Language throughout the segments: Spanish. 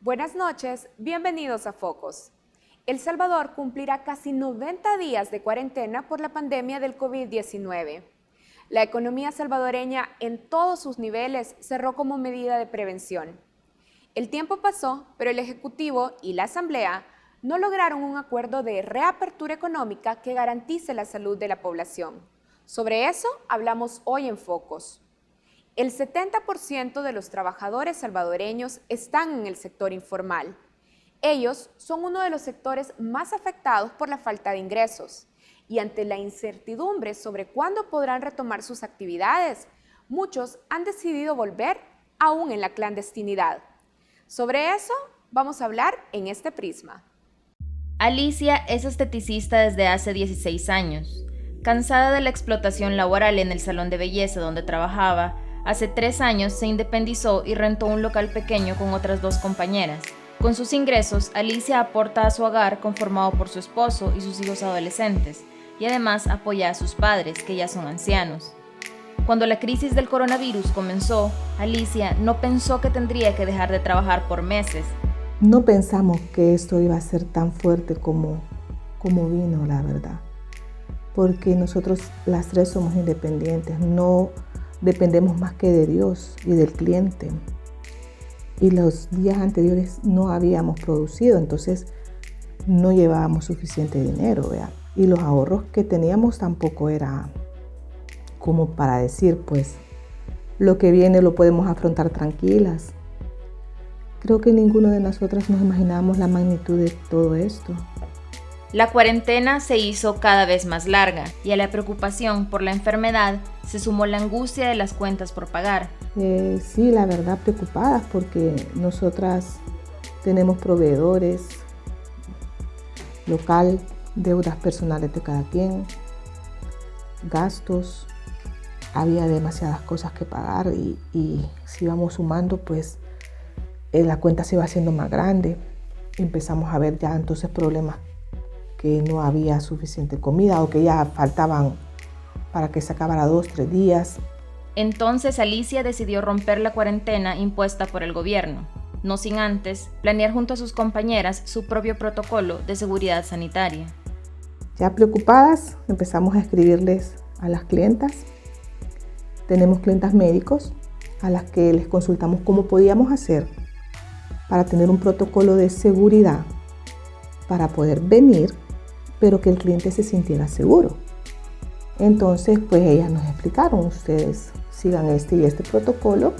Buenas noches, bienvenidos a Focos. El Salvador cumplirá casi 90 días de cuarentena por la pandemia del COVID-19. La economía salvadoreña en todos sus niveles cerró como medida de prevención. El tiempo pasó, pero el Ejecutivo y la Asamblea no lograron un acuerdo de reapertura económica que garantice la salud de la población. Sobre eso hablamos hoy en Focos. El 70% de los trabajadores salvadoreños están en el sector informal. Ellos son uno de los sectores más afectados por la falta de ingresos. Y ante la incertidumbre sobre cuándo podrán retomar sus actividades, muchos han decidido volver aún en la clandestinidad. Sobre eso vamos a hablar en este prisma. Alicia es esteticista desde hace 16 años. Cansada de la explotación laboral en el salón de belleza donde trabajaba, hace 3 años se independizó y rentó un local pequeño con otras 2 compañeras. Con sus ingresos, Alicia aporta a su hogar conformado por su esposo y sus hijos adolescentes, y además apoya a sus padres, que ya son ancianos. Cuando la crisis del coronavirus comenzó, Alicia no pensó que tendría que dejar de trabajar por meses. No pensamos que esto iba a ser tan fuerte como vino, la verdad. Porque nosotros las 3 somos independientes, no dependemos más que de Dios y del cliente. Y los días anteriores no habíamos producido, entonces no llevábamos suficiente dinero, ¿vea? Y los ahorros que teníamos tampoco era como para decir, pues, lo que viene lo podemos afrontar tranquilas. Creo que ninguno de nosotras nos imaginábamos la magnitud de todo esto. La cuarentena se hizo cada vez más larga y a la preocupación por la enfermedad se sumó la angustia de las cuentas por pagar. Sí, la verdad, preocupadas porque nosotras tenemos proveedores, local, deudas personales de cada quien, gastos. Había demasiadas cosas que pagar y si íbamos sumando, pues la cuenta se iba haciendo más grande. Empezamos a ver ya entonces problemas que no había suficiente comida o que ya faltaban para que se acabara 2-3 días. Entonces Alicia decidió romper la cuarentena impuesta por el gobierno, no sin antes planear junto a sus compañeras su propio protocolo de seguridad sanitaria. Ya preocupadas, empezamos a escribirles a las clientas. Tenemos clientas médicos a las que les consultamos cómo podíamos hacer para tener un protocolo de seguridad para poder venir, pero que el cliente se sintiera seguro. Entonces, pues ellas nos explicaron, ustedes sigan este y este protocolo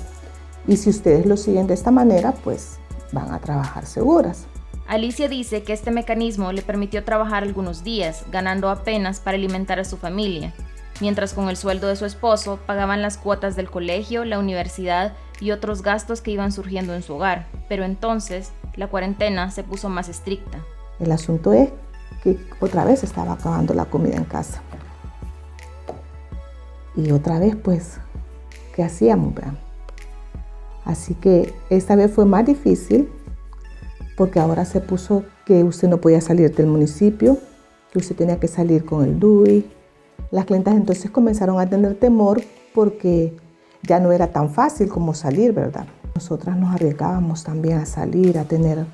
y si ustedes lo siguen de esta manera, pues van a trabajar seguras. Alicia dice que este mecanismo le permitió trabajar algunos días, ganando apenas para alimentar a su familia, mientras con el sueldo de su esposo pagaban las cuotas del colegio, la universidad y otros gastos que iban surgiendo en su hogar. Pero entonces, la cuarentena se puso más estricta. El asunto es que otra vez estaba acabando la comida en casa. Y otra vez, pues, ¿qué hacíamos? Así que esta vez fue más difícil porque ahora se puso que usted no podía salir del municipio, que usted tenía que salir con el DUI. Las clientas entonces comenzaron a tener temor porque ya no era tan fácil como salir, ¿verdad? Nosotras nos arriesgábamos también a salir, a tener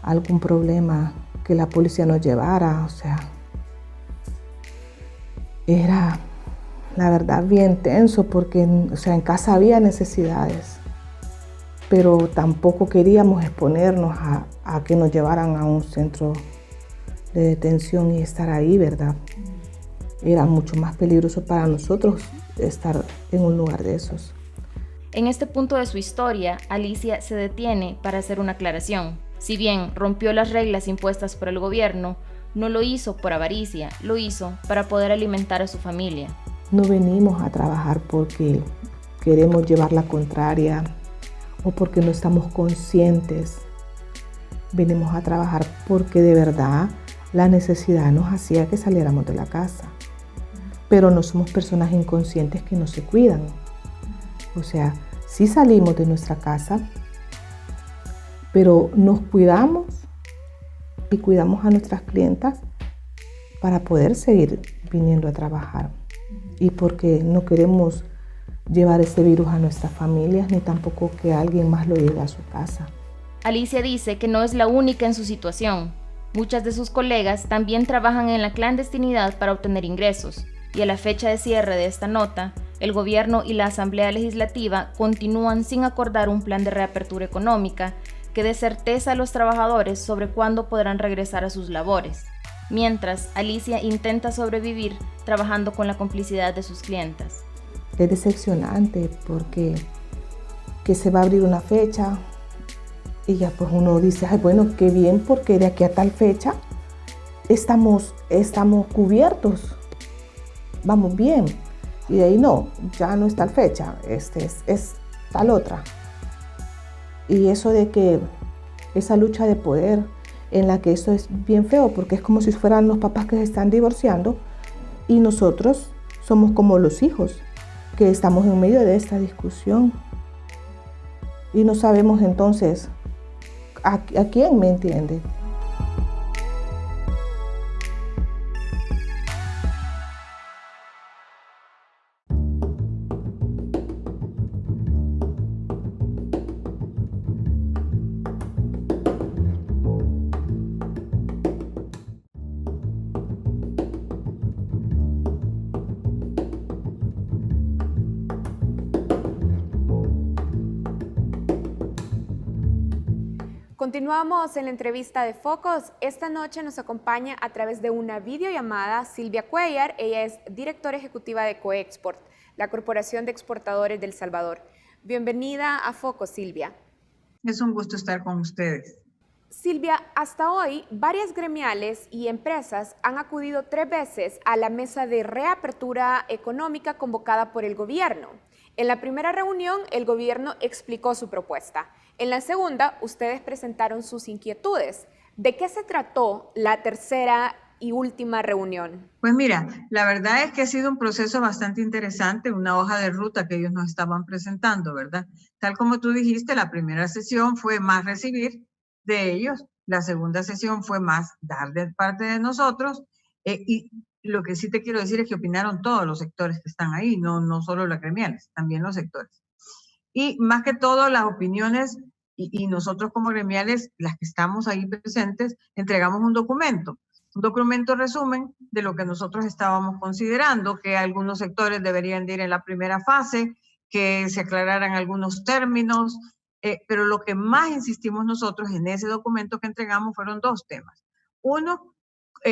algún problema que la policía nos llevara, o sea, era la verdad bien tenso porque, o sea, en casa había necesidades, pero tampoco queríamos exponernos a que nos llevaran a un centro de detención y estar ahí, ¿verdad? Era mucho más peligroso para nosotros estar en un lugar de esos. En este punto de su historia, Alicia se detiene para hacer una aclaración. Si bien rompió las reglas impuestas por el gobierno, no lo hizo por avaricia, lo hizo para poder alimentar a su familia. No venimos a trabajar porque queremos llevar la contraria o porque no estamos conscientes. Venimos a trabajar porque de verdad la necesidad nos hacía que saliéramos de la casa. Pero no somos personas inconscientes que no se cuidan. O sea, sí salimos de nuestra casa, pero nos cuidamos y cuidamos a nuestras clientas para poder seguir viniendo a trabajar. Y porque no queremos llevar este virus a nuestras familias, ni tampoco que alguien más lo lleve a su casa. Alicia dice que no es la única en su situación. Muchas de sus colegas también trabajan en la clandestinidad para obtener ingresos, y a la fecha de cierre de esta nota, el gobierno y la Asamblea Legislativa continúan sin acordar un plan de reapertura económica que dé certeza a los trabajadores sobre cuándo podrán regresar a sus labores. Mientras, Alicia intenta sobrevivir trabajando con la complicidad de sus clientas. Es decepcionante porque que se va a abrir una fecha y ya pues uno dice, ay, bueno, qué bien, porque de aquí a tal fecha estamos cubiertos, vamos bien. Y de ahí no, ya no es tal fecha, es tal otra. Y eso de que esa lucha de poder en la que eso es bien feo, porque es como si fueran los papás que se están divorciando y nosotros somos como los hijos que estamos en medio de esta discusión y no sabemos entonces a quién, ¿me entiende? Continuamos en la entrevista de Focos. Esta noche nos acompaña a través de una videollamada Silvia Cuellar. Ella es directora ejecutiva de Coexport, la Corporación de Exportadores del Salvador. Bienvenida a Focos, Silvia. Es un gusto estar con ustedes. Silvia, hasta hoy varias gremiales y empresas han acudido 3 veces a la mesa de reapertura económica convocada por el gobierno. En la primera reunión, el gobierno explicó su propuesta. En la segunda, ustedes presentaron sus inquietudes. ¿De qué se trató la tercera y última reunión? Pues mira, la verdad es que ha sido un proceso bastante interesante, una hoja de ruta que ellos nos estaban presentando, ¿verdad? Tal como tú dijiste, la primera sesión fue más recibir de ellos, la segunda sesión fue más dar de parte de nosotros, y lo que sí te quiero decir es que opinaron todos los sectores que están ahí, no solo las gremiales, también los sectores. Y más que todo las opiniones, y nosotros como gremiales, las que estamos ahí presentes, entregamos un documento resumen de lo que nosotros estábamos considerando, que algunos sectores deberían de ir en la primera fase, que se aclararan algunos términos, pero lo que más insistimos nosotros en ese documento que entregamos fueron 2 temas. Uno,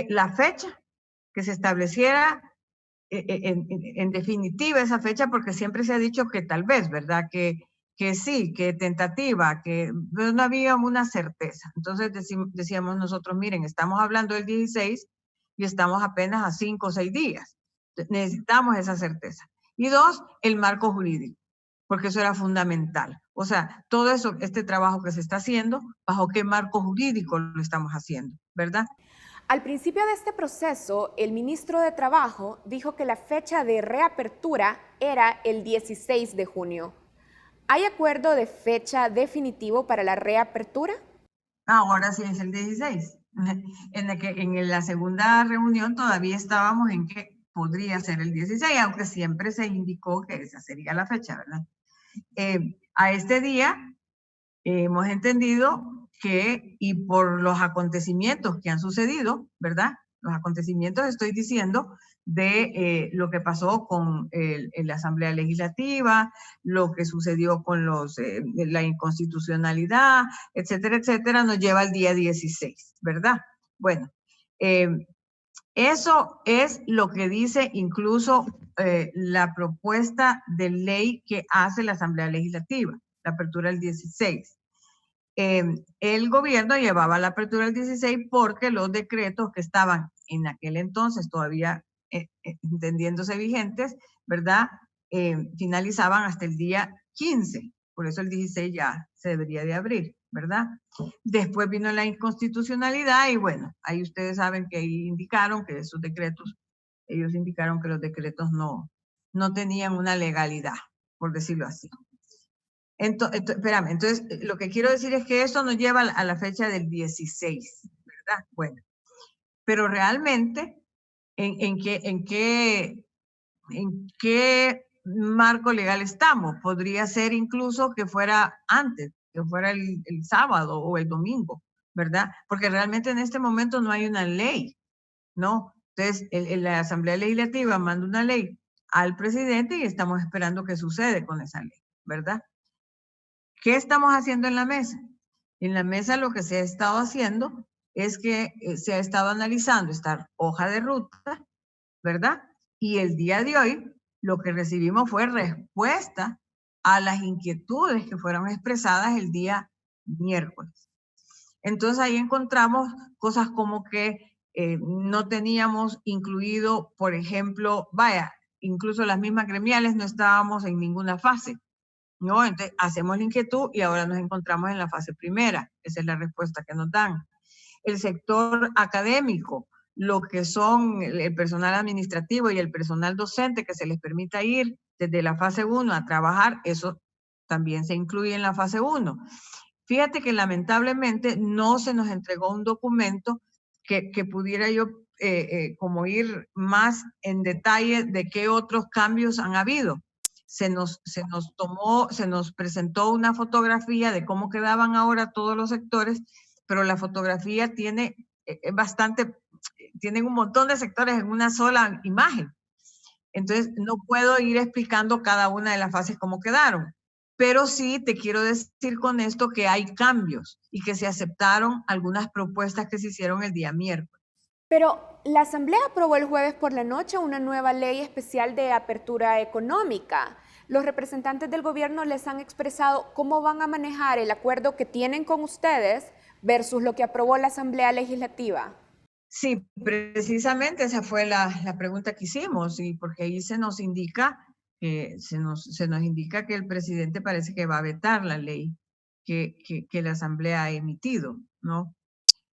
la fecha, que se estableciera en definitiva esa fecha, porque siempre se ha dicho que tal vez, ¿verdad? Que sí, que tentativa, que no había una certeza. Entonces decíamos nosotros, miren, estamos hablando del 16 y estamos apenas a 5 o 6 días. Necesitamos esa certeza. Y 2, el marco jurídico, porque eso era fundamental. O sea, todo eso, este trabajo que se está haciendo, ¿bajo qué marco jurídico lo estamos haciendo? ¿Verdad? Al principio de este proceso, el ministro de Trabajo dijo que la fecha de reapertura era el 16 de junio. ¿Hay acuerdo de fecha definitivo para la reapertura? Ahora sí es el 16. En la segunda reunión todavía estábamos en que podría ser el 16, aunque siempre se indicó que esa sería la fecha, ¿verdad? A este día hemos entendido que, y por los acontecimientos que han sucedido, ¿verdad? Los acontecimientos, estoy diciendo, de lo que pasó con la Asamblea Legislativa, lo que sucedió con la inconstitucionalidad, etcétera, etcétera, nos lleva al día 16, ¿verdad? Bueno, eso es lo que dice incluso la propuesta de ley que hace la Asamblea Legislativa, la apertura del 16. El gobierno llevaba la apertura del 16 porque los decretos que estaban en aquel entonces todavía entendiéndose vigentes, ¿verdad? Finalizaban hasta el día 15, por eso el 16 ya se debería de abrir, ¿verdad? Después vino la inconstitucionalidad y bueno, ahí ustedes saben que ahí indicaron que esos decretos, ellos indicaron que los decretos no tenían una legalidad, por decirlo así. Espérame, entonces lo que quiero decir es que esto nos lleva a la fecha del 16, ¿verdad? Bueno, pero realmente, ¿en qué marco legal estamos? Podría ser incluso que fuera antes, que fuera el sábado o el domingo, ¿verdad? Porque realmente en este momento no hay una ley, ¿no? Entonces, la Asamblea Legislativa manda una ley al presidente y estamos esperando qué sucede con esa ley, ¿verdad? ¿Qué estamos haciendo en la mesa? En la mesa lo que se ha estado haciendo es que se ha estado analizando esta hoja de ruta, ¿verdad? Y el día de hoy lo que recibimos fue respuesta a las inquietudes que fueron expresadas el día miércoles. Entonces ahí encontramos cosas como que no teníamos incluido, por ejemplo, incluso las mismas gremiales no estábamos en ninguna fase, ¿no? Entonces hacemos la inquietud y ahora nos encontramos en la fase primera. Esa es la respuesta que nos dan. El sector académico, lo que son el personal administrativo y el personal docente que se les permita ir desde la fase 1 a trabajar, eso también se incluye en la fase 1. Fíjate que lamentablemente no se nos entregó un documento que pudiera yo como ir más en detalle de qué otros cambios han habido. Se nos presentó una fotografía de cómo quedaban ahora todos los sectores, pero la fotografía tiene tienen un montón de sectores en una sola imagen. Entonces, no puedo ir explicando cada una de las fases cómo quedaron. Pero sí te quiero decir con esto que hay cambios y que se aceptaron algunas propuestas que se hicieron el día miércoles. Pero la Asamblea aprobó el jueves por la noche una nueva ley especial de apertura económica. Los representantes del gobierno les han expresado cómo van a manejar el acuerdo que tienen con ustedes versus lo que aprobó la Asamblea Legislativa. Sí, precisamente esa fue la pregunta que hicimos, y porque ahí se nos indica que el presidente parece que va a vetar la ley que la Asamblea ha emitido, ¿no?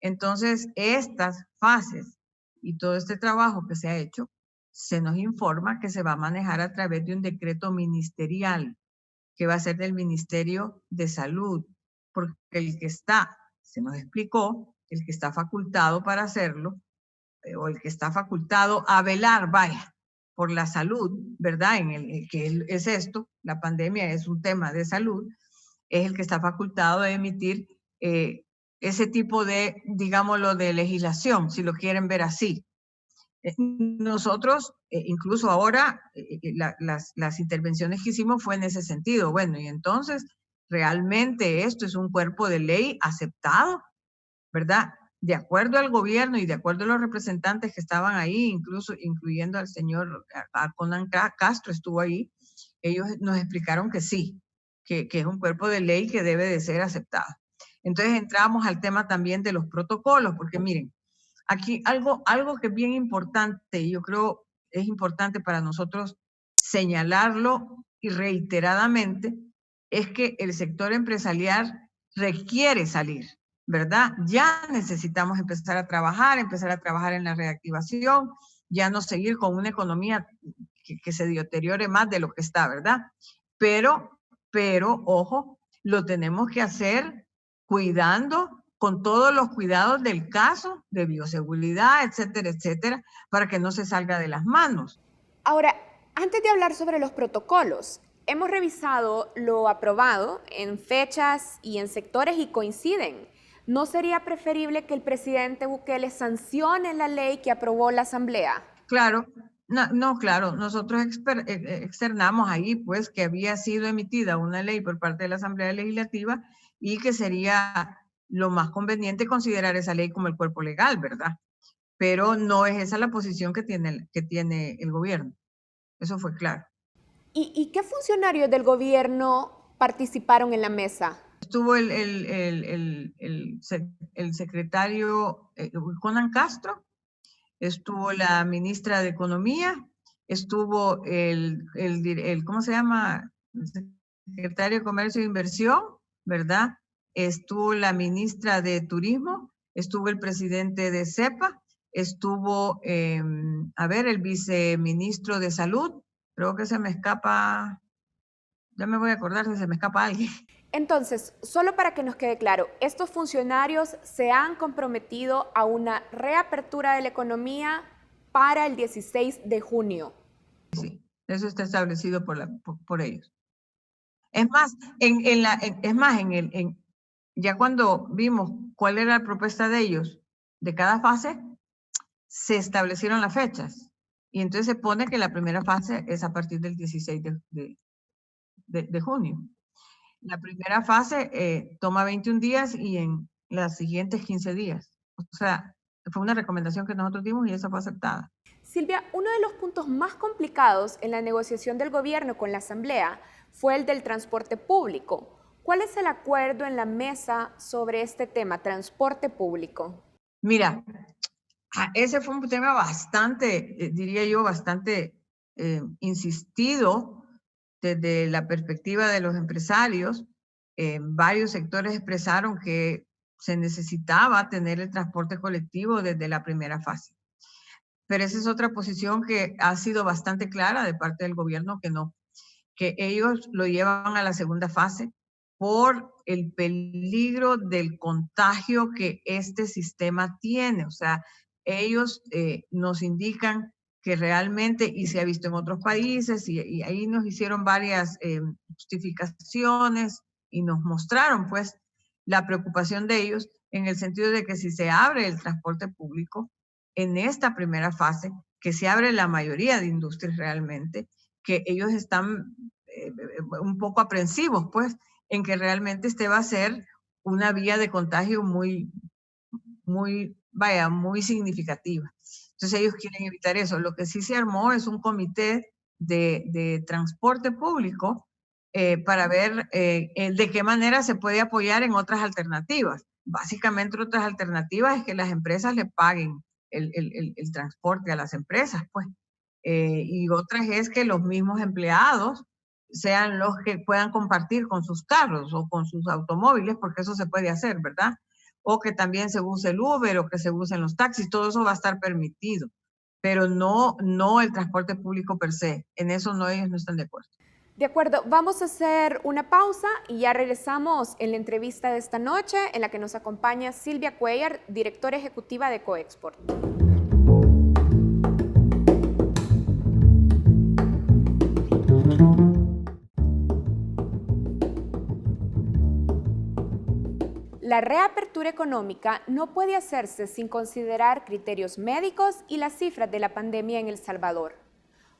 Entonces, estas fases y todo este trabajo que se ha hecho, se nos informa que se va a manejar a través de un decreto ministerial, que va a ser del Ministerio de Salud, porque se nos explicó, el que está facultado para hacerlo, o el que está facultado a velar, por la salud, ¿verdad? Que es esto, la pandemia es un tema de salud, es el que está facultado de emitir ese tipo de, digámoslo, de legislación, si lo quieren ver así. Nosotros, incluso ahora, las intervenciones que hicimos fue en ese sentido. Bueno, y entonces, realmente esto es un cuerpo de ley aceptado, ¿verdad? De acuerdo al gobierno y de acuerdo a los representantes que estaban ahí, incluso incluyendo al señor Conan Castro estuvo ahí, ellos nos explicaron que sí, que es un cuerpo de ley que debe de ser aceptado. Entonces entramos al tema también de los protocolos, porque miren, aquí algo que es bien importante, y yo creo es importante para nosotros señalarlo y reiteradamente, es que el sector empresarial requiere salir, ¿verdad? Ya necesitamos empezar a trabajar en la reactivación, ya no seguir con una economía que se deteriore más de lo que está, ¿verdad? Pero, ojo, lo tenemos que hacer cuidando, con todos los cuidados del caso, de bioseguridad, etcétera, etcétera, para que no se salga de las manos. Ahora, antes de hablar sobre los protocolos, hemos revisado lo aprobado en fechas y en sectores y coinciden. ¿No sería preferible que el presidente Bukele sancione la ley que aprobó la Asamblea? Claro, claro, nosotros externamos ahí pues que había sido emitida una ley por parte de la Asamblea Legislativa y que sería lo más conveniente considerar esa ley como el cuerpo legal, ¿verdad? Pero no es esa la posición que tiene el gobierno. Eso fue claro. ¿Y qué funcionarios del gobierno participaron en la mesa? Estuvo el secretario Conan Castro, estuvo la ministra de Economía, estuvo ¿cómo se llama? El secretario de Comercio e Inversión, ¿verdad? Estuvo la ministra de Turismo, estuvo el presidente de CEPA, estuvo, el viceministro de Salud, creo que se me escapa, ya me voy a acordar si se me escapa alguien. Entonces, solo para que nos quede claro, estos funcionarios se han comprometido a una reapertura de la economía para el 16 de junio. Sí, eso está establecido por ellos. Es más, ya cuando vimos cuál era la propuesta de ellos de cada fase, se establecieron las fechas. Y entonces se pone que la primera fase es a partir del 16 de junio. La primera fase toma 21 días y en las siguientes 15 días. O sea, fue una recomendación que nosotros dimos y esa fue aceptada. Silvia, uno de los puntos más complicados en la negociación del gobierno con la Asamblea fue el del transporte público. ¿Cuál es el acuerdo en la mesa sobre este tema, transporte público? Mira, ese fue un tema bastante, diría yo, bastante insistido desde la perspectiva de los empresarios. Varios sectores expresaron que se necesitaba tener el transporte colectivo desde la primera fase. Pero esa es otra posición que ha sido bastante clara de parte del gobierno, que no, que ellos lo llevan a la segunda fase por el peligro del contagio que este sistema tiene. O sea, ellos nos indican que realmente, y se ha visto en otros países, y ahí nos hicieron varias justificaciones y nos mostraron pues la preocupación de ellos en el sentido de que si se abre el transporte público en esta primera fase, que se abre la mayoría de industrias realmente, que ellos están un poco aprensivos pues en que realmente este va a ser una vía de contagio muy significativa. Entonces ellos quieren evitar eso. Lo que sí se armó es un comité de transporte público para ver de qué manera se puede apoyar en otras alternativas. Básicamente otras alternativas es que las empresas le paguen el transporte a las empresas, pues. Y otras es que los mismos empleados sean los que puedan compartir con sus carros o con sus automóviles, porque eso se puede hacer, ¿verdad? O que también se use el Uber o que se usen los taxis, todo eso va a estar permitido, pero no el transporte público per se. En eso ellos no están de acuerdo. De acuerdo, vamos a hacer una pausa y ya regresamos en la entrevista de esta noche en la que nos acompaña Silvia Cuellar, directora ejecutiva de Coexport. La reapertura económica no puede hacerse sin considerar criterios médicos y las cifras de la pandemia en El Salvador.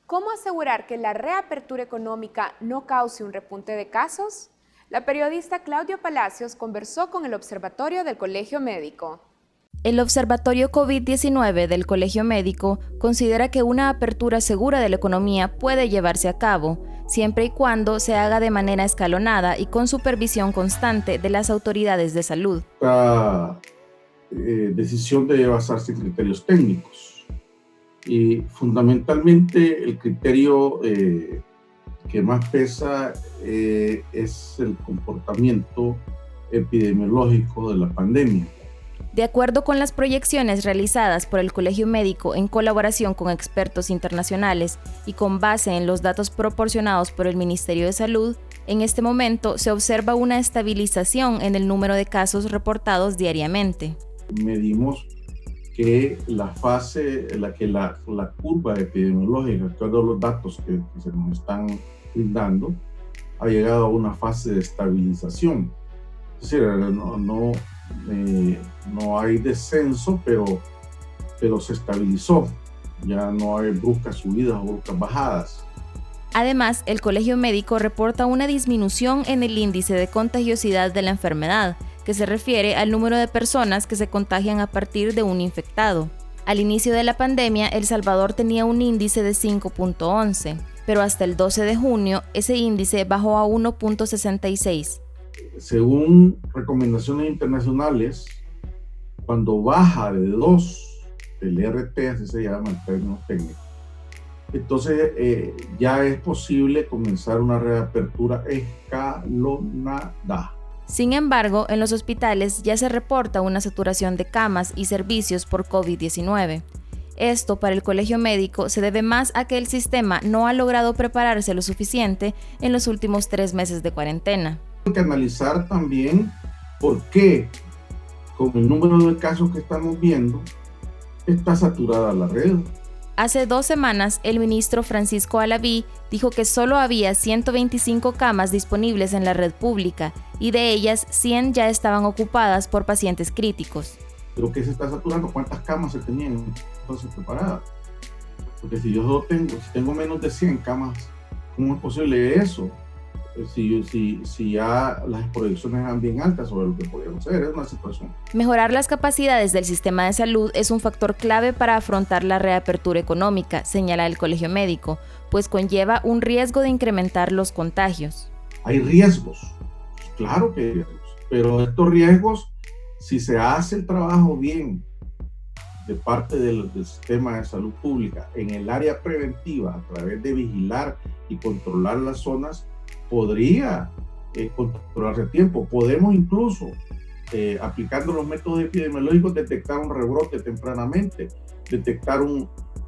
¿Cómo asegurar que la reapertura económica no cause un repunte de casos? La periodista Claudia Palacios conversó con el Observatorio del Colegio Médico. El Observatorio COVID-19 del Colegio Médico considera que una apertura segura de la economía puede llevarse a cabo, siempre y cuando se haga de manera escalonada y con supervisión constante de las autoridades de salud. La decisión debe basarse en criterios técnicos y fundamentalmente el criterio que más pesa es el comportamiento epidemiológico de la pandemia. De acuerdo con las proyecciones realizadas por el Colegio Médico en colaboración con expertos internacionales y con base en los datos proporcionados por el Ministerio de Salud, en este momento se observa una estabilización en el número de casos reportados diariamente. Medimos que la curva epidemiológica, todos los datos que se nos están brindando, ha llegado a una fase de estabilización. Es decir, no hay descenso, pero se estabilizó. Ya no hay bruscas subidas o bruscas bajadas. Además, el Colegio Médico reporta una disminución en el índice de contagiosidad de la enfermedad, que se refiere al número de personas que se contagian a partir de un infectado. Al inicio de la pandemia, El Salvador tenía un índice de 5.11, pero hasta el 12 de junio ese índice bajó a 1.66. Según recomendaciones internacionales, cuando baja de 2, el RT, así se llama en términos técnicos, entonces ya es posible comenzar una reapertura escalonada. Sin embargo, en los hospitales ya se reporta una saturación de camas y servicios por COVID-19. Esto, para el Colegio Médico, se debe más a que el sistema no ha logrado prepararse lo suficiente en los últimos 3 meses de cuarentena. Hay que analizar también por qué, con el número de casos que estamos viendo, está saturada la red. Hace 2 semanas, el ministro Francisco Alaví dijo que solo había 125 camas disponibles en la red pública y de ellas 100 ya estaban ocupadas por pacientes críticos. ¿Pero qué se está saturando? ¿Cuántas camas se tenían entonces preparadas? Porque si yo tengo menos de 100 camas, ¿cómo es posible eso? Si ya las proyecciones eran bien altas sobre lo que podíamos hacer, es una situación. Mejorar las capacidades del sistema de salud es un factor clave para afrontar la reapertura económica, señala el Colegio Médico, pues conlleva un riesgo de incrementar los contagios. Hay riesgos, claro que hay riesgos, pero estos riesgos, si se hace el trabajo bien de parte del sistema de salud pública en el área preventiva, a través de vigilar y controlar las zonas, podría controlarse a tiempo. Podemos incluso, aplicando los métodos epidemiológicos, detectar un rebrote tempranamente, detectar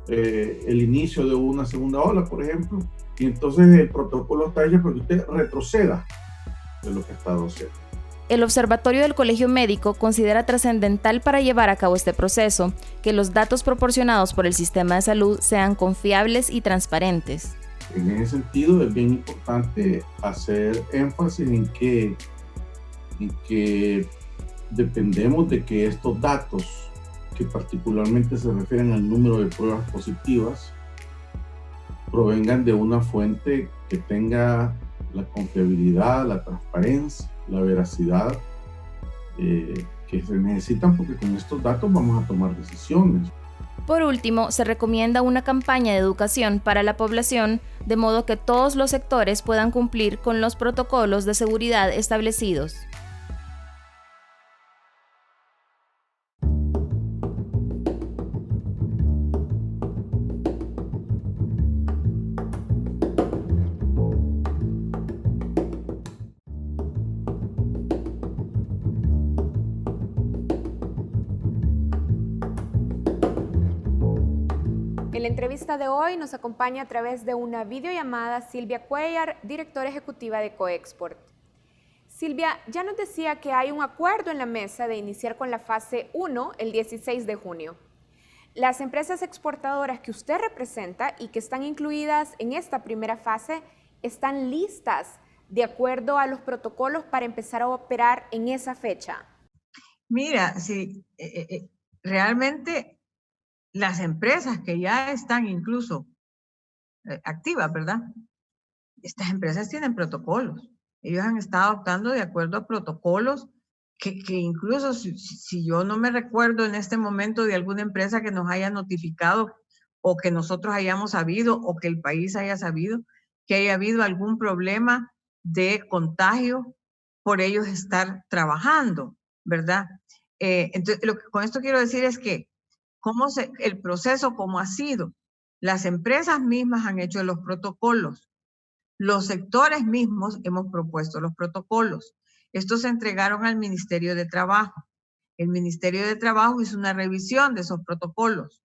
el inicio de una segunda ola, por ejemplo, y entonces el protocolo está hecho para que usted retroceda de lo que ha estado haciendo. El Observatorio del Colegio Médico considera trascendental para llevar a cabo este proceso que los datos proporcionados por el sistema de salud sean confiables y transparentes. En ese sentido es bien importante hacer énfasis en que dependemos de que estos datos, que particularmente se refieren al número de pruebas positivas, provengan de una fuente que tenga la confiabilidad, la transparencia, la veracidad que se necesitan, porque con estos datos vamos a tomar decisiones. Por último, se recomienda una campaña de educación para la población, de modo que todos los sectores puedan cumplir con los protocolos de seguridad establecidos. En la entrevista de hoy nos acompaña a través de una videollamada Silvia Cuellar, directora ejecutiva de Coexport. Silvia, ya nos decía que hay un acuerdo en la mesa de iniciar con la fase 1 el 16 de junio. Las empresas exportadoras que usted representa y que están incluidas en esta primera fase están listas de acuerdo a los protocolos para empezar a operar en esa fecha. Mira, sí, realmente las empresas que ya están incluso activas, ¿verdad? Estas empresas tienen protocolos. Ellos han estado optando de acuerdo a protocolos que incluso si yo no me recuerdo en este momento de alguna empresa que nos haya notificado o que nosotros hayamos sabido o que el país haya sabido que haya habido algún problema de contagio por ellos estar trabajando, ¿verdad? Entonces, con esto quiero decir es que el proceso como ha sido, las empresas mismas han hecho los protocolos, los sectores mismos hemos propuesto los protocolos. Estos se entregaron al Ministerio de Trabajo. El Ministerio de Trabajo hizo una revisión de esos protocolos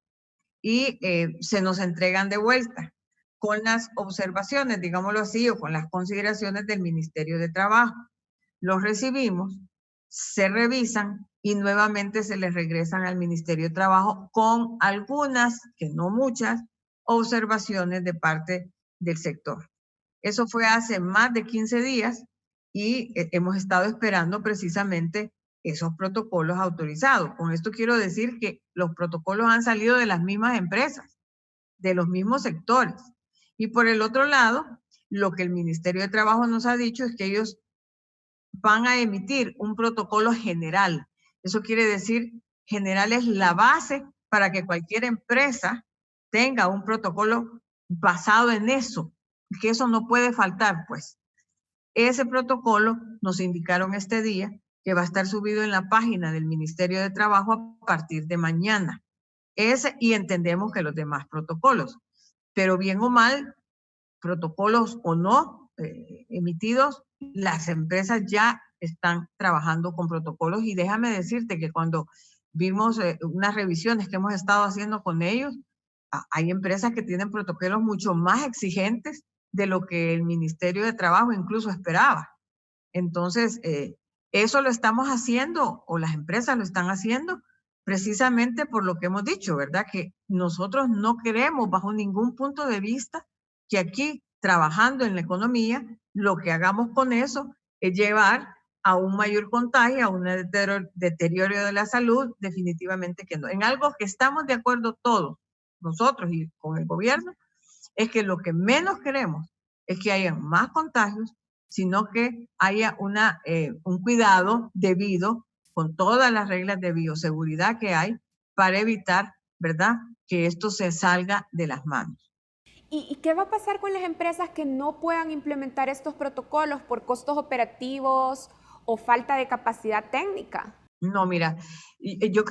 y se nos entregan de vuelta con las observaciones, digámoslo así, o con las consideraciones del Ministerio de Trabajo. Los recibimos, se revisan y nuevamente se les regresan al Ministerio de Trabajo con algunas, que no muchas, observaciones de parte del sector. Eso fue hace más de 15 días y hemos estado esperando precisamente esos protocolos autorizados. Con esto quiero decir que los protocolos han salido de las mismas empresas, de los mismos sectores. Y por el otro lado, lo que el Ministerio de Trabajo nos ha dicho es que ellos van a emitir un protocolo general. Eso quiere decir, general es la base para que cualquier empresa tenga un protocolo basado en eso, que eso no puede faltar, pues. Ese protocolo nos indicaron este día que va a estar subido en la página del Ministerio de Trabajo a partir de mañana. Y entendemos que los demás protocolos, pero bien o mal, protocolos o no emitidos, las empresas ya están trabajando con protocolos y déjame decirte que cuando vimos unas revisiones que hemos estado haciendo con ellos, hay empresas que tienen protocolos mucho más exigentes de lo que el Ministerio de Trabajo incluso esperaba. Entonces, eso lo estamos haciendo o las empresas lo están haciendo precisamente por lo que hemos dicho, ¿verdad? Que nosotros no queremos bajo ningún punto de vista que aquí, trabajando en la economía, lo que hagamos con eso es llevar a un mayor contagio, a un deterioro de la salud, definitivamente que no. En algo que estamos de acuerdo todos, nosotros y con el gobierno, es que lo que menos queremos es que haya más contagios, sino que haya un cuidado debido con todas las reglas de bioseguridad que hay para evitar, ¿verdad?, que esto se salga de las manos. ¿Y qué va a pasar con las empresas que no puedan implementar estos protocolos por costos operativos o falta de capacidad técnica? No, mira, yo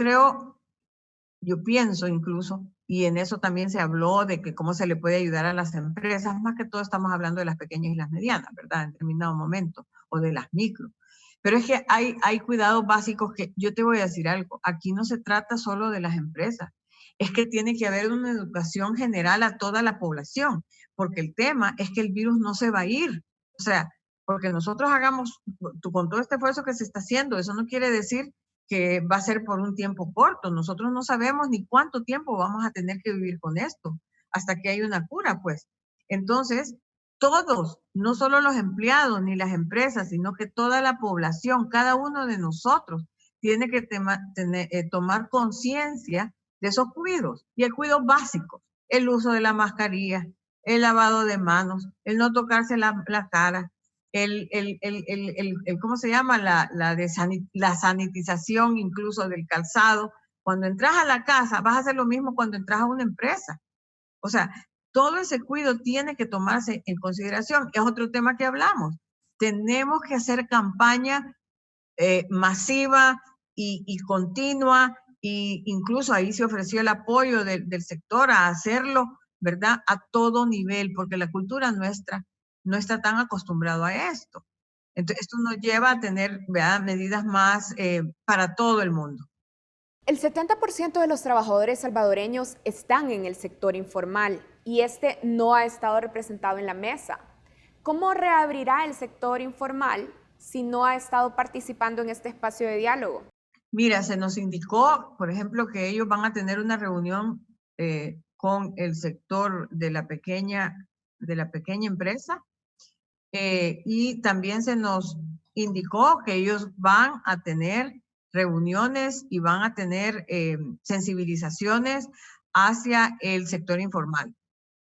pienso incluso, y en eso también se habló de que cómo se le puede ayudar a las empresas, más que todo estamos hablando de las pequeñas y las medianas, ¿verdad? En determinado momento, o de las micro. Pero es que hay cuidados básicos que yo te voy a decir algo, aquí no se trata solo de las empresas, es que tiene que haber una educación general a toda la población, porque el tema es que el virus no se va a ir. O sea, porque nosotros hagamos, con todo este esfuerzo que se está haciendo, eso no quiere decir que va a ser por un tiempo corto. Nosotros no sabemos ni cuánto tiempo vamos a tener que vivir con esto, hasta que haya una cura, pues. Entonces, todos, no solo los empleados ni las empresas, sino que toda la población, cada uno de nosotros, tiene que tomar conciencia de esos cuidados. Y el cuidado básico, el uso de la mascarilla, el lavado de manos, el no tocarse la cara, ¿cómo se llama? La sanitización incluso del calzado. Cuando entras a la casa, vas a hacer lo mismo cuando entras a una empresa. O sea, todo ese cuidado tiene que tomarse en consideración. Es otro tema que hablamos. Tenemos que hacer campaña masiva y continua, y incluso ahí se ofreció el apoyo del sector a hacerlo, ¿verdad? A todo nivel, porque la cultura nuestra no está tan acostumbrado a esto. Entonces, esto nos lleva a tener, ¿verdad?, medidas más para todo el mundo. El 70% de los trabajadores salvadoreños están en el sector informal y este no ha estado representado en la mesa. ¿Cómo reabrirá el sector informal si no ha estado participando en este espacio de diálogo? Mira, se nos indicó, por ejemplo, que ellos van a tener una reunión con el sector de la pequeña empresa, y también se nos indicó que ellos van a tener reuniones y van a tener sensibilizaciones hacia el sector informal.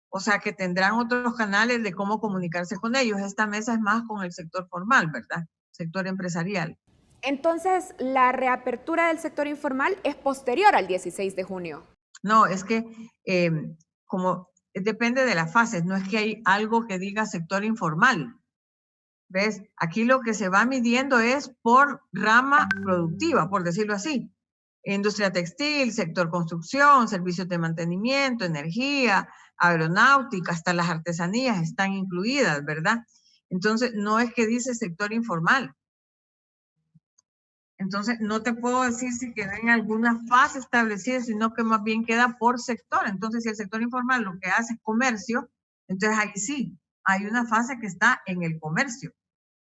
O sea, que tendrán otros canales de cómo comunicarse con ellos. Esta mesa es más con el sector formal, ¿verdad? Sector empresarial. Entonces, ¿la reapertura del sector informal es posterior al 16 de junio? No, es que como depende de las fases, no es que hay algo que diga sector informal. ¿Ves? Aquí lo que se va midiendo es por rama productiva, por decirlo así. Industria textil, sector construcción, servicios de mantenimiento, energía, aeronáutica, hasta las artesanías están incluidas, ¿verdad? Entonces, no es que dice sector informal. Entonces, no te puedo decir si queda en alguna fase establecida, sino que más bien queda por sector. Entonces, si el sector informal lo que hace es comercio, entonces ahí sí, hay una fase que está en el comercio.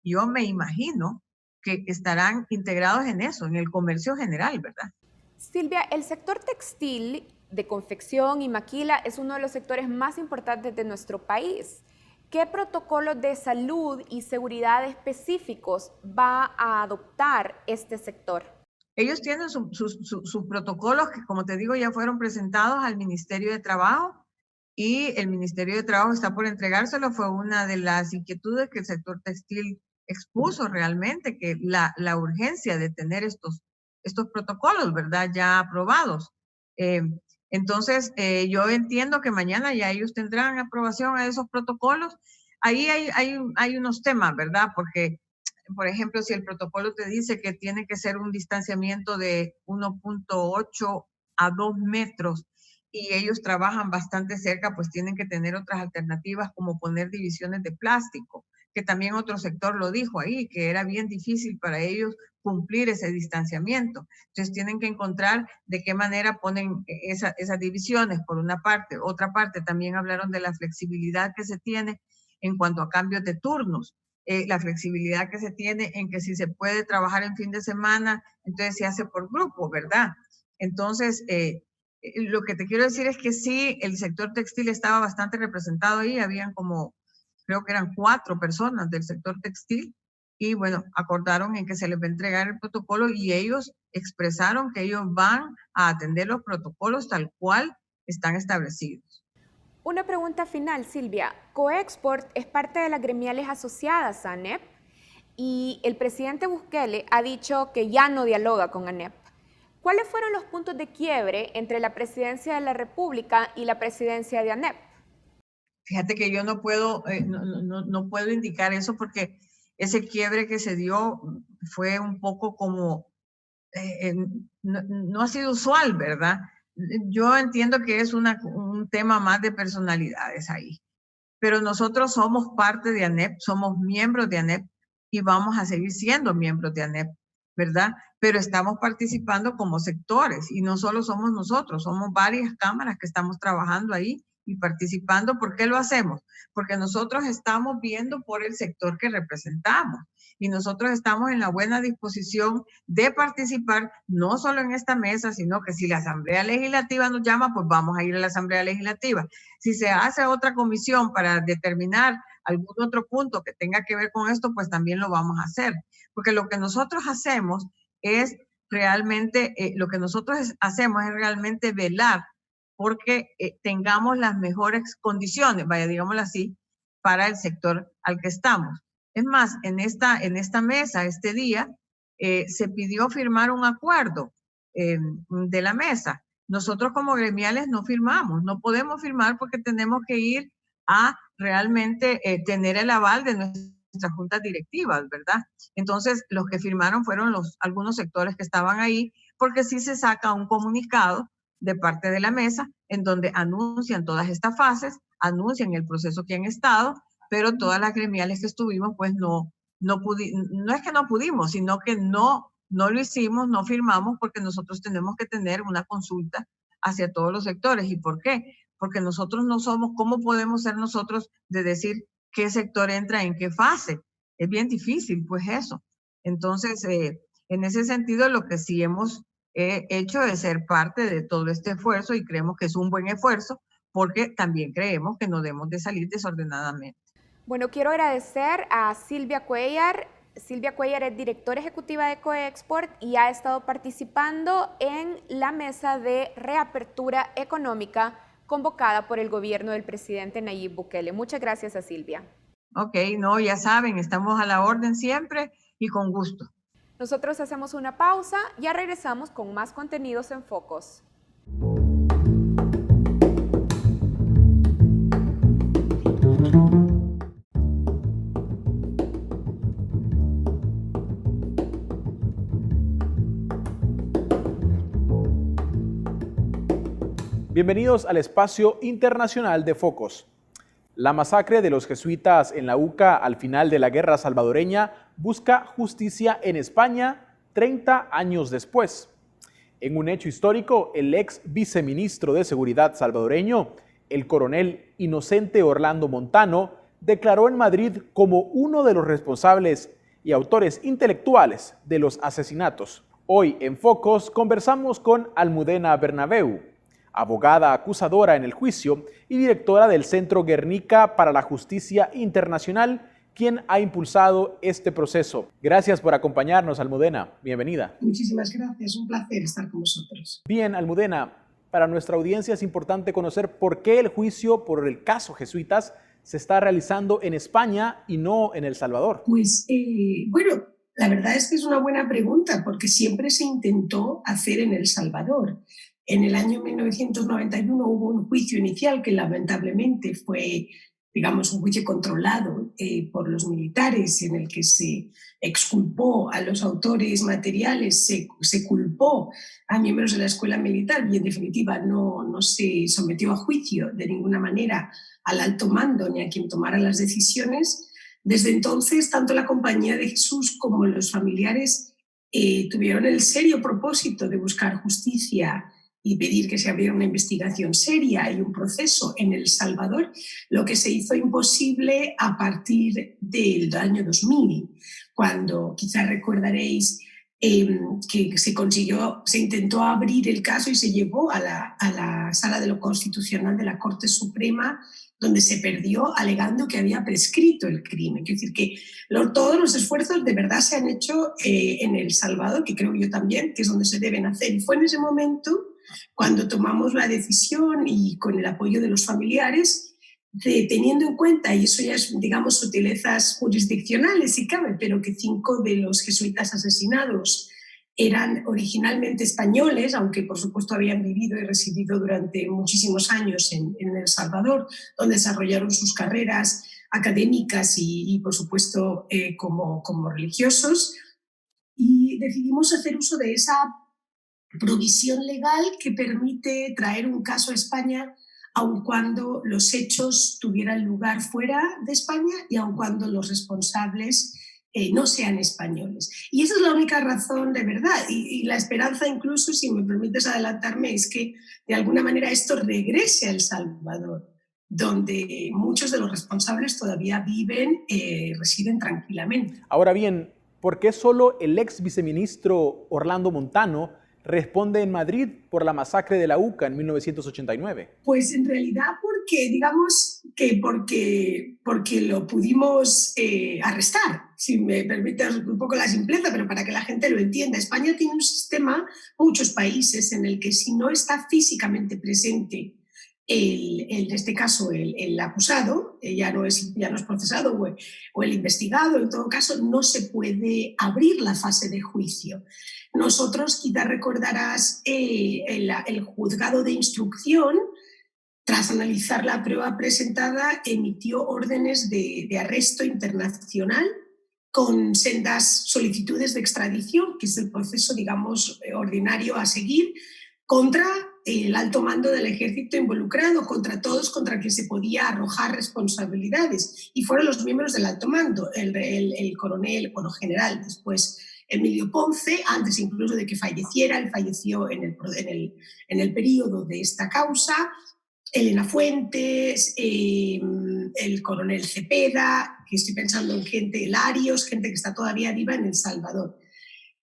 Yo me imagino que estarán integrados en eso, en el comercio general, ¿verdad? Silvia, el sector textil de confección y maquila es uno de los sectores más importantes de nuestro país. ¿Qué protocolos de salud y seguridad específicos va a adoptar este sector? Ellos tienen sus protocolos que, como te digo, ya fueron presentados al Ministerio de Trabajo, y el Ministerio de Trabajo está por entregárselo. Fue una de las inquietudes que el sector textil expuso realmente, que la urgencia de tener estos protocolos, ¿verdad?, ya aprobados. Entonces, yo entiendo que mañana ya ellos tendrán aprobación a esos protocolos. Ahí hay unos temas, ¿verdad? Porque, por ejemplo, si el protocolo te dice que tiene que ser un distanciamiento de 1.8 a 2 metros y ellos trabajan bastante cerca, pues tienen que tener otras alternativas como poner divisiones de plástico, que también otro sector lo dijo ahí, que era bien difícil para ellos cumplir ese distanciamiento. Entonces tienen que encontrar de qué manera ponen esas divisiones, por una parte. Otra parte, también hablaron de la flexibilidad que se tiene en cuanto a cambios de turnos. La flexibilidad que se tiene en que si se puede trabajar en fin de semana, entonces se hace por grupo, ¿verdad? Entonces, lo que te quiero decir es que sí, el sector textil estaba bastante representado ahí, habían como, creo que eran 4 personas del sector textil, y bueno, acordaron en que se les va a entregar el protocolo y ellos expresaron que ellos van a atender los protocolos tal cual están establecidos. Una pregunta final, Silvia. Coexport es parte de las gremiales asociadas a ANEP y el presidente Bukele ha dicho que ya no dialoga con ANEP. ¿Cuáles fueron los puntos de quiebre entre la presidencia de la República y la presidencia de ANEP? Fíjate que yo no puedo, no puedo indicar eso porque ese quiebre que se dio fue un poco como, no ha sido usual, ¿verdad? Yo entiendo que es un tema más de personalidades ahí, pero nosotros somos parte de ANEP, somos miembros de ANEP y vamos a seguir siendo miembros de ANEP, ¿verdad? Pero estamos participando como sectores y no solo somos nosotros, somos varias cámaras que estamos trabajando ahí y participando. ¿Por qué lo hacemos? Porque nosotros estamos viendo por el sector que representamos y nosotros estamos en la buena disposición de participar no solo en esta mesa, sino que si la Asamblea Legislativa nos llama, pues vamos a ir a la Asamblea Legislativa. Si se hace otra comisión para determinar algún otro punto que tenga que ver con esto, pues también lo vamos a hacer. Porque lo que nosotros hacemos es realmente, velar porque tengamos las mejores condiciones, vaya, digámoslo así, para el sector al que estamos. Es más, en esta mesa, este día, se pidió firmar un acuerdo de la mesa. Nosotros como gremiales no firmamos, no podemos firmar porque tenemos que ir a realmente tener el aval de nuestras juntas directivas, ¿verdad? Entonces, los que firmaron fueron algunos sectores que estaban ahí, porque sí se saca un comunicado de parte de la mesa en donde anuncian todas estas fases, anuncian el proceso que han estado, pero todas las gremiales que estuvimos, pues no es que no pudimos, sino que no lo hicimos, no firmamos, porque nosotros tenemos que tener una consulta hacia todos los sectores. ¿Y por qué? Porque nosotros no somos, ¿cómo podemos ser nosotros de decir qué sector entra en qué fase? Es bien difícil, pues eso. Entonces, en ese sentido, lo que sí hemos hecho es ser parte de todo este esfuerzo y creemos que es un buen esfuerzo porque también creemos que no debemos de salir desordenadamente. Bueno, quiero agradecer a Silvia Cuellar. Silvia Cuellar es directora ejecutiva de Coexport y ha estado participando en la mesa de reapertura económica convocada por el gobierno del presidente Nayib Bukele. Muchas gracias a Silvia. Ok, no, ya saben, estamos a la orden siempre y con gusto. Nosotros hacemos una pausa, ya regresamos con más contenidos en Focos. Bienvenidos al espacio internacional de Focos. La masacre de los jesuitas en la UCA al final de la guerra salvadoreña busca justicia en España 30 años después. En un hecho histórico, el ex viceministro de Seguridad salvadoreño, el coronel Inocente Orlando Montano, declaró en Madrid como uno de los responsables y autores intelectuales de los asesinatos. Hoy en Focos conversamos con Almudena Bernabeu, abogada acusadora en el juicio y directora del Centro Guernica para la Justicia Internacional, quien ha impulsado este proceso. Gracias por acompañarnos, Almudena. Bienvenida. Muchísimas gracias, un placer estar con vosotros. Bien, Almudena, para nuestra audiencia es importante conocer por qué el juicio por el caso jesuitas se está realizando en España y no en El Salvador. Pues, bueno, la verdad es que es una buena pregunta porque siempre se intentó hacer en El Salvador. En el año 1991 hubo un juicio inicial que lamentablemente fue, digamos, un juicio controlado por los militares en el que se exculpó a los autores materiales, se culpó a miembros de la escuela militar y en definitiva no se sometió a juicio de ninguna manera al alto mando ni a quien tomara las decisiones. Desde entonces, tanto la Compañía de Jesús como los familiares tuvieron el serio propósito de buscar justicia y pedir que se abriera una investigación seria y un proceso en El Salvador, lo que se hizo imposible a partir del año 2000, cuando quizás recordaréis que se intentó abrir el caso y se llevó a la Sala de lo Constitucional de la Corte Suprema, donde se perdió alegando que había prescrito el crimen. Quiero decir que todos los esfuerzos de verdad se han hecho en El Salvador, que creo yo también que es donde se deben hacer. Y fue en ese momento cuando tomamos la decisión y con el apoyo de los familiares, teniendo en cuenta, y eso ya es, digamos, sutilezas jurisdiccionales si cabe, pero que 5 de los jesuitas asesinados eran originalmente españoles, aunque por supuesto habían vivido y residido durante muchísimos años en El Salvador, donde desarrollaron sus carreras académicas y por supuesto como religiosos, y decidimos hacer uso de esa provisión legal que permite traer un caso a España aun cuando los hechos tuvieran lugar fuera de España y aun cuando los responsables no sean españoles. Y esa es la única razón de verdad. Y la esperanza, incluso, si me permites adelantarme, es que de alguna manera esto regrese a El Salvador, donde muchos de los responsables todavía viven, residen tranquilamente. Ahora bien, ¿por qué solo el ex viceministro Orlando Montano responde en Madrid por la masacre de la UCA en 1989? Pues en realidad porque lo pudimos arrestar, si me permites un poco la simpleza, pero para que la gente lo entienda. España tiene un sistema, muchos países, en el que si no está físicamente presente en este caso el acusado, ya no es procesado, o el investigado, en todo caso, no se puede abrir la fase de juicio. Nosotros, quizás recordarás, el juzgado de instrucción, tras analizar la prueba presentada, emitió órdenes de arresto internacional con sendas solicitudes de extradición, que es el proceso, digamos, ordinario a seguir, contra el alto mando del ejército involucrado, contra todos contra quien se podía arrojar responsabilidades. Y fueron los miembros del alto mando, el coronel, general, después Emilio Ponce, antes incluso de que falleciera, él falleció en el periodo de esta causa, Elena Fuentes, el coronel Cepeda, que estoy pensando en gente, Larios, gente que está todavía viva en El Salvador.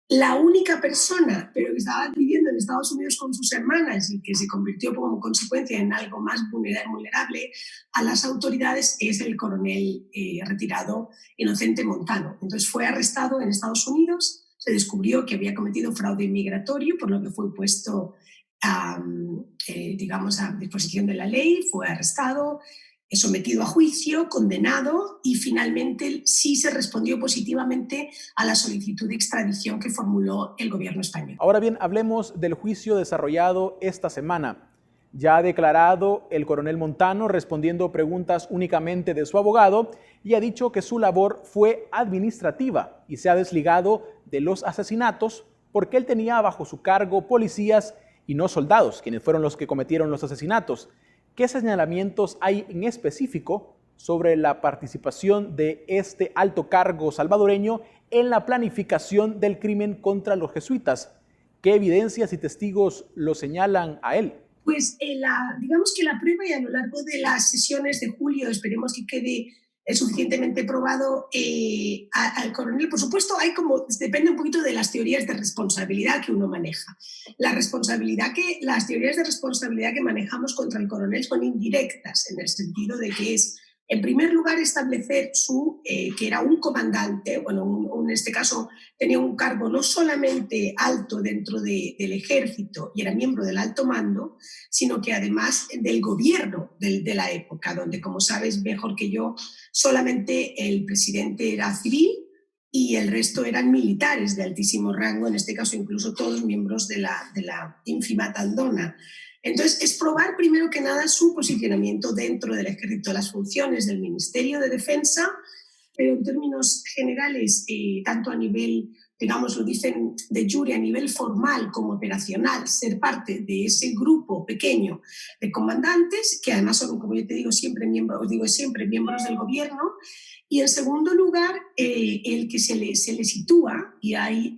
La única persona, pero que estaba viviendo en Estados Unidos con sus hermanas y que se convirtió como consecuencia en algo más vulnerable a las autoridades, es el coronel retirado Inocente Montano. Entonces fue arrestado en Estados Unidos, se descubrió que había cometido fraude migratorio, por lo que fue puesto a disposición de la ley, fue arrestado, sometido a juicio, condenado, y finalmente sí se respondió positivamente a la solicitud de extradición que formuló el gobierno español. Ahora bien, hablemos del juicio desarrollado esta semana. Ya ha declarado el coronel Montano respondiendo preguntas únicamente de su abogado y ha dicho que su labor fue administrativa y se ha desligado de los asesinatos porque él tenía bajo su cargo policías y no soldados, quienes fueron los que cometieron los asesinatos. ¿Qué señalamientos hay en específico sobre la participación de este alto cargo salvadoreño en la planificación del crimen contra los jesuitas? ¿Qué evidencias y testigos lo señalan a él? Pues digamos que la prueba, y a lo largo de las sesiones de julio esperemos que quede suficientemente probado al coronel. Por supuesto, depende un poquito de las teorías de responsabilidad que uno maneja. Las teorías de responsabilidad que manejamos contra el coronel son indirectas, en el sentido de que es, en primer lugar, establecer que era un comandante, en este caso tenía un cargo no solamente alto dentro del ejército y era miembro del alto mando, sino que además del gobierno de la época, donde, como sabes mejor que yo, solamente el presidente era civil y el resto eran militares de altísimo rango, en este caso incluso todos miembros de la ínfima Tandona. Entonces, es probar primero que nada su posicionamiento dentro del ejército, las funciones del Ministerio de Defensa, pero en términos generales, tanto a nivel, digamos, lo dicen de jure, a nivel formal como operacional, ser parte de ese grupo pequeño de comandantes, que además son, como yo te digo, siempre miembros del gobierno. Y en segundo lugar, el que se le sitúa, y hay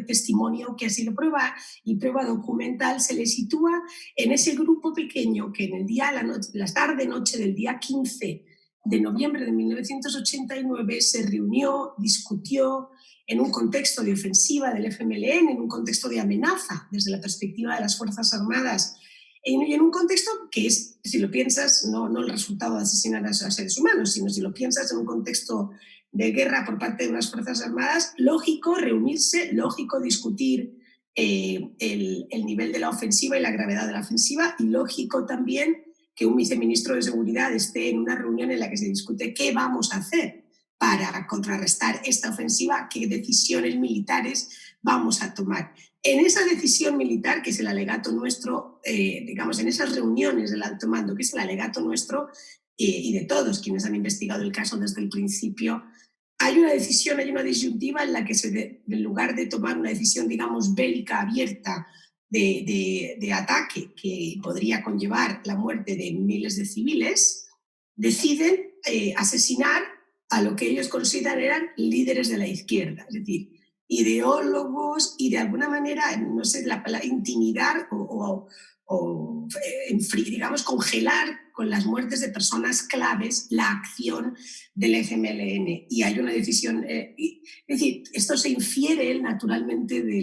testimonio que así lo prueba, y prueba documental, se le sitúa en ese grupo pequeño que en el día, la tarde-noche del día 15 de noviembre de 1989 se reunió, discutió en un contexto de ofensiva del FMLN, en un contexto de amenaza desde la perspectiva de las Fuerzas Armadas, y en un contexto que es, si lo piensas, no el resultado de asesinar a seres humanos, sino si lo piensas en un contexto de guerra por parte de unas Fuerzas Armadas, lógico reunirse, lógico discutir el nivel de la ofensiva y la gravedad de la ofensiva, y lógico también que un viceministro de Seguridad esté en una reunión en la que se discute qué vamos a hacer para contrarrestar esta ofensiva, qué decisiones militares vamos a tomar. En esa decisión militar, que es el alegato nuestro, digamos, en esas reuniones del alto mando, que es el alegato nuestro y de todos quienes han investigado el caso desde el principio, hay una decisión, hay una disyuntiva en la que en lugar de tomar una decisión, digamos, bélica abierta de ataque que podría conllevar la muerte de miles de civiles, deciden asesinar a lo que ellos consideran eran líderes de la izquierda, es decir, ideólogos, y de alguna manera, no sé, intimidar digamos, congelar con las muertes de personas claves la acción del FMLN. Y hay una decisión, es decir, esto se infiere naturalmente de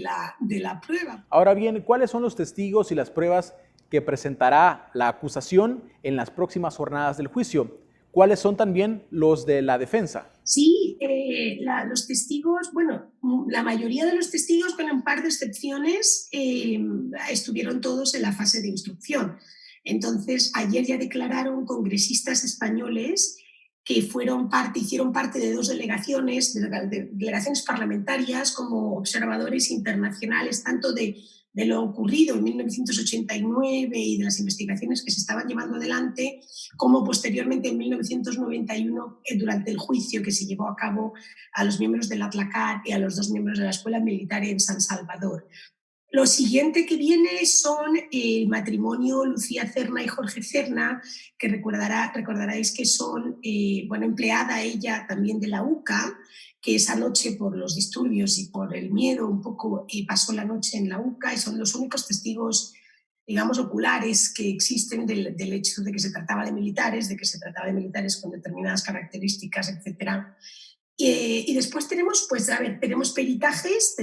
la prueba. Ahora bien, ¿cuáles son los testigos y las pruebas que presentará la acusación en las próximas jornadas del juicio? ¿Cuáles son también los de la defensa? Sí, los testigos, bueno, la mayoría de los testigos, con un par de excepciones, estuvieron todos en la fase de instrucción. Entonces, ayer ya declararon congresistas españoles que hicieron parte de dos delegaciones, delegaciones parlamentarias como observadores internacionales, tanto de lo ocurrido en 1989 y de las investigaciones que se estaban llevando adelante, como posteriormente en 1991 durante el juicio que se llevó a cabo a los miembros del Atlacat y a los dos miembros de la Escuela Militar en San Salvador. Lo siguiente que viene son el matrimonio Lucía Cerna y Jorge Cerna, que recordaréis que son, empleada ella también de la UCA, que esa noche por los disturbios y por el miedo un poco pasó la noche en la UCA, y son los únicos testigos, digamos, oculares que existen del hecho de que se trataba de militares, con determinadas características, etcétera. Y después tenemos, tenemos peritajes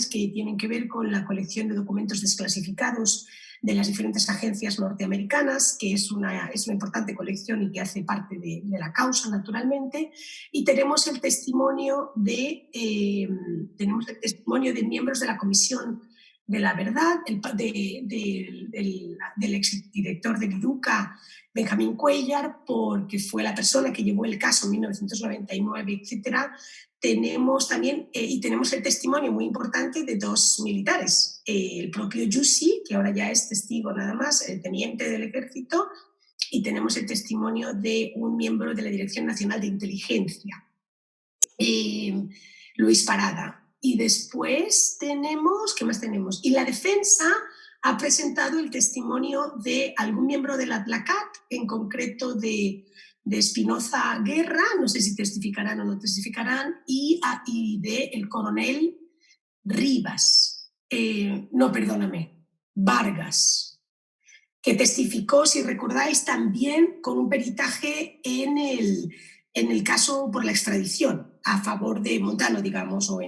que tienen que ver con la colección de documentos desclasificados de las diferentes agencias norteamericanas, que es una importante colección y que hace parte de la causa, naturalmente. Y tenemos el testimonio de miembros de la Comisión de la Verdad, del exdirector de Viduca, Benjamín Cuellar, porque fue la persona que llevó el caso en 1999, etc. Tenemos también, y tenemos el testimonio muy importante de dos militares, el propio Yussi, que ahora ya es testigo nada más, el teniente del ejército, y tenemos el testimonio de un miembro de la Dirección Nacional de Inteligencia, Luis Parada. Y después tenemos, ¿qué más tenemos? Y la defensa ha presentado el testimonio de algún miembro del Atlacat, en concreto de Espinoza Guerra, no sé si testificarán o no testificarán, y del coronel Rivas, Vargas, que testificó, si recordáis, también con un peritaje en el caso por la extradición, a favor de Montano, digamos, o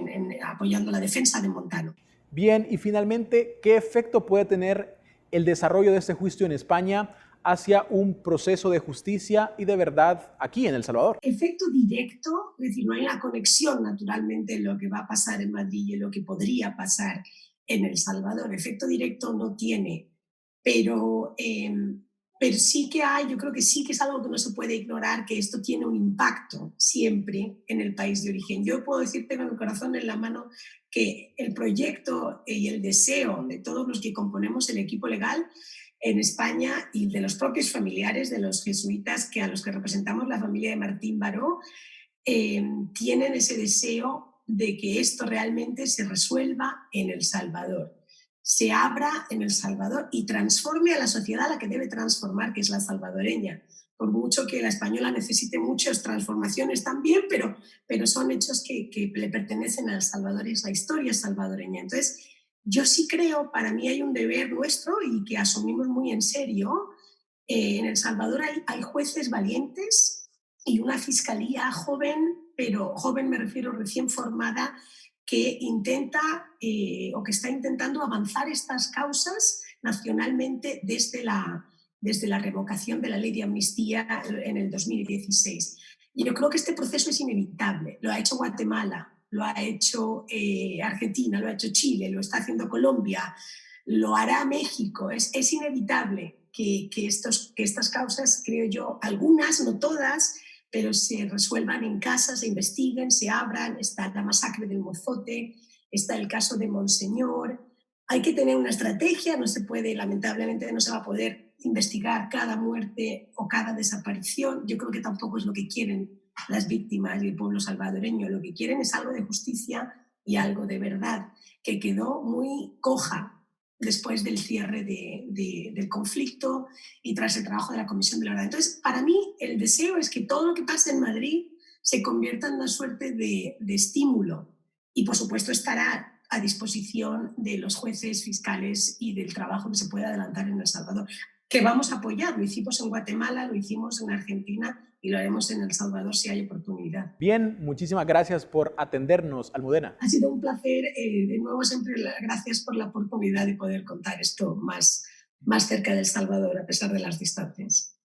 apoyando la defensa de Montano. Bien, y finalmente, ¿qué efecto puede tener el desarrollo de este juicio en España hacia un proceso de justicia y de verdad aquí en El Salvador? Efecto directo, es decir, no hay una conexión naturalmente en lo que va a pasar en Madrid y en lo que podría pasar en El Salvador. Efecto directo no tiene, pero sí que hay, yo creo que sí que es algo que no se puede ignorar, que esto tiene un impacto siempre en el país de origen. Yo puedo decirte con el corazón en la mano que el proyecto y el deseo de todos los que componemos el equipo legal en España y de los propios familiares de los jesuitas a los que representamos, la familia de Martín Baró, tienen ese deseo de que esto realmente se resuelva en El Salvador, se abra en El Salvador y transforme a la sociedad a la que debe transformar, que es la salvadoreña. Por mucho que la española necesite muchas transformaciones también, pero son hechos que le pertenecen a El Salvador y es la historia salvadoreña. Entonces, yo sí creo, para mí hay un deber nuestro y que asumimos muy en serio. En El Salvador hay jueces valientes, y una fiscalía joven, pero joven me refiero recién formada, que intenta o que está intentando avanzar estas causas nacionalmente desde la revocación de la ley de amnistía en el 2016. Y yo creo que este proceso es inevitable. Lo ha hecho Guatemala, lo ha hecho Argentina, lo ha hecho Chile, lo está haciendo Colombia, lo hará México. Es inevitable que estas causas, creo yo, algunas, no todas, pero se resuelvan en casa, se investiguen, se abran. Está la masacre del Mozote, está el caso de Monseñor. Hay que tener una estrategia, no se puede, lamentablemente no se va a poder investigar cada muerte o cada desaparición. Yo creo que tampoco es lo que quieren las víctimas y el pueblo salvadoreño. Lo que quieren es algo de justicia y algo de verdad, que quedó muy coja después del cierre del conflicto y tras el trabajo de la Comisión de la Verdad. Entonces, para mí, el deseo es que todo lo que pase en Madrid se convierta en una suerte de estímulo y, por supuesto, estará a disposición de los jueces, fiscales y del trabajo que se pueda adelantar en El Salvador, que vamos a apoyar. Lo hicimos en Guatemala, lo hicimos en Argentina y lo haremos en El Salvador si hay oportunidad. Bien, muchísimas gracias por atendernos, Almudena. Ha sido un placer. De nuevo, siempre gracias por la oportunidad de poder contar esto más cerca de El Salvador, a pesar de las distancias.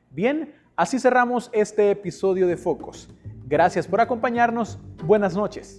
Bien, así cerramos este episodio de Focos. Gracias por acompañarnos. Buenas noches.